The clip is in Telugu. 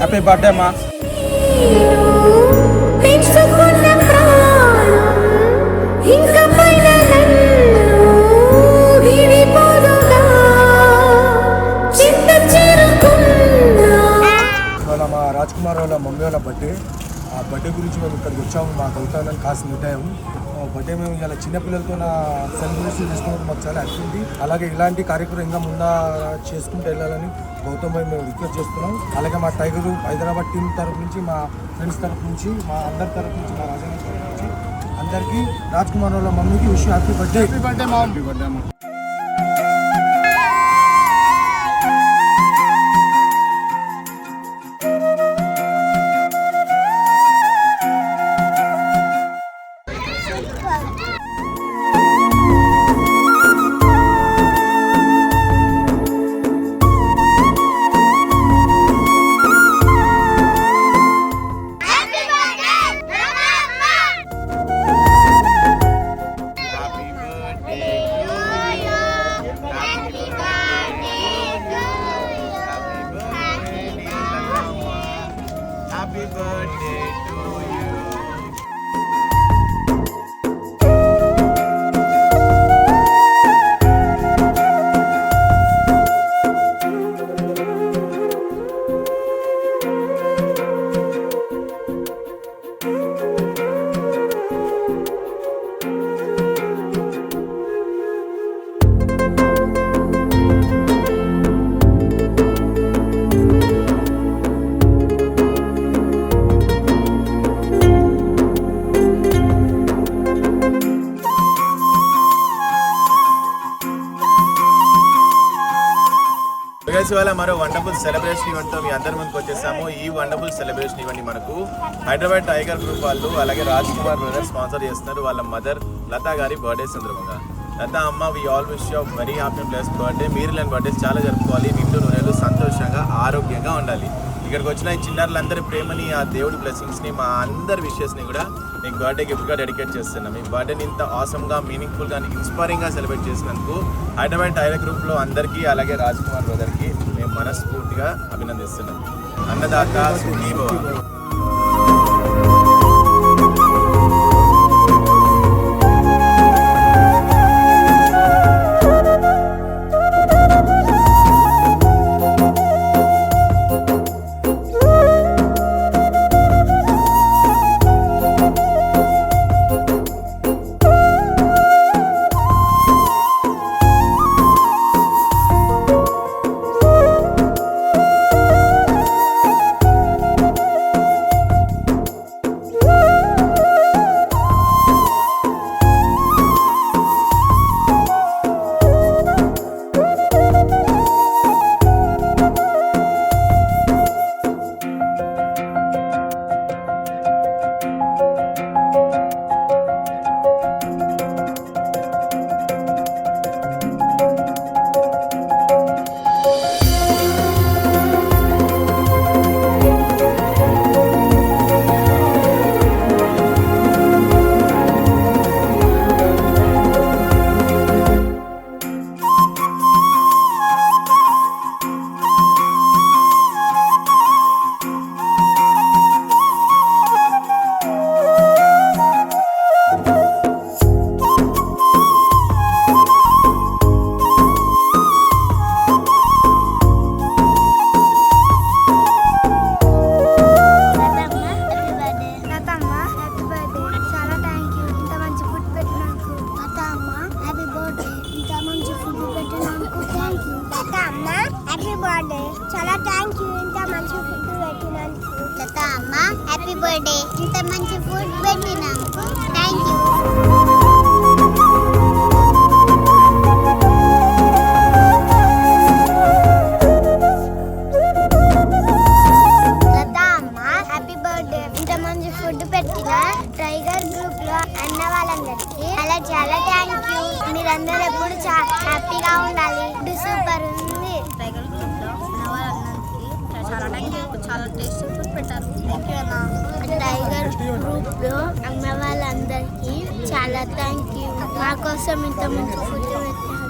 హ్యాపీ బర్త్డే మా. ఇవాళ మా రాజ్ కుమార్ వాళ్ళ మమ్మీ వాళ్ళ బర్త్డే. ఆ బర్త్డే గురించి మేము ఇక్కడికి వచ్చాము. మాకు అవుతానని కాస్త మిఠాయం బర్త్డే మేము ఇలా చిన్నపిల్లలతో సెలబ్రేషన్ చేసుకున్నప్పుడు మాకు చాలా హ్యాపీ ఉంది. అలాగే ఇలాంటి కార్యక్రమం ఇంకా ముందా చేసుకుంటూ వెళ్ళాలని గౌతమ్ భాయ్ మేము రిక్వెస్ట్ చేస్తున్నాం. అలాగే మా టైగర్ హైదరాబాద్ టీం తరఫు నుంచి, మా ఫ్రెండ్స్ తరఫు నుంచి, మా అందరి తరఫు నుంచి, మా రాజన్న తరఫు నుంచి అందరికీ రాజ్ కుమార్ వాళ్ళ మమ్మీకి wish happy birthday. Happy birthday మా. హ్యాపీ బర్త్డే మా. Happy birthday to you. ఇవాళ మరో వండర్ఫుల్ సెలబ్రేషన్ ఈవెంట్తో మీ అందరి ముందుకు వచ్చేసాము. ఈ వండర్ఫుల్ సెలబ్రేషన్ ఈవెంట్ మనకు హైదరాబాద్ టైగర్ గ్రూప్ వాళ్ళు అలాగే రాజ్ కుమార్ బ్రదర్ స్పాన్సర్ చేస్తున్నారు. వాళ్ళ మదర్ లతా గారి బర్త్డే సందర్భంగా. లతా అమ్మ, we all wish you very happy plus birthday. మీరు లేని బర్త్డేస్ చాలా జరుపుకోవాలి. నిండు నూనెలు సంతోషంగా ఆరోగ్యంగా ఉండాలి. ఇక్కడికి వచ్చిన ఈ చిన్నారులందరి ప్రేమని, ఆ దేవుడి బ్లెస్సింగ్స్ని, మా అందరి విషెస్ని కూడా మీకు బర్త్డే గిఫ్ట్గా డెడికేట్ చేస్తున్నాం. మీ బర్త్డేని ఇంత ఆసమ్గా, మీనింగ్ఫుల్గా, ఇన్స్పైరింగ్గా సెలబ్రేట్ చేసినందుకు హైదరాబాద్ టైగర్ గ్రూప్లో అందరికీ అలాగే రాజ్ కుమార్ బ్రదర్కి మేము మనస్ఫూర్తిగా అభినందిస్తున్నాం. అన్నదాత సుఖీభవ. చాలా థ్యాంక్ యూ ఇంత మంచి ఫుడ్ పెట్టినందుకు. లతా అమ్మ హ్యాపీ బర్త్డే ఇంత మంచి ఫుడ్ పెట్టినందుకు థ్యాంక్ యూ. లతా అమ్మ హ్యాపీ బర్త్డే ఇంత మంచి ఫుడ్ పెట్టిన టైగర్ గ్రూప్ లో అన్న వాళ్ళందరికీ అలా చాలా థ్యాంక్ యూ. మీరందరూ ఎప్పుడు హ్యాపీగా ఉండాలి. ఫుడ్ సూపర్ ఉంది. టైగర్ గ్రూప్ లో అన్న వాళ్ళందరికీ చాలా థ్యాంక్ యూ. చాలా టేస్టీ ఫుడ్ పెట్టారు. థ్యాంక్ యూ అన్న. టైగర్ గ్రూప్ లో అన్న వాళ్ళందరికీ చాలా థ్యాంక్ యూ. మా కోసం ఇంత మంచి ఫుడ్ పెట్టారు.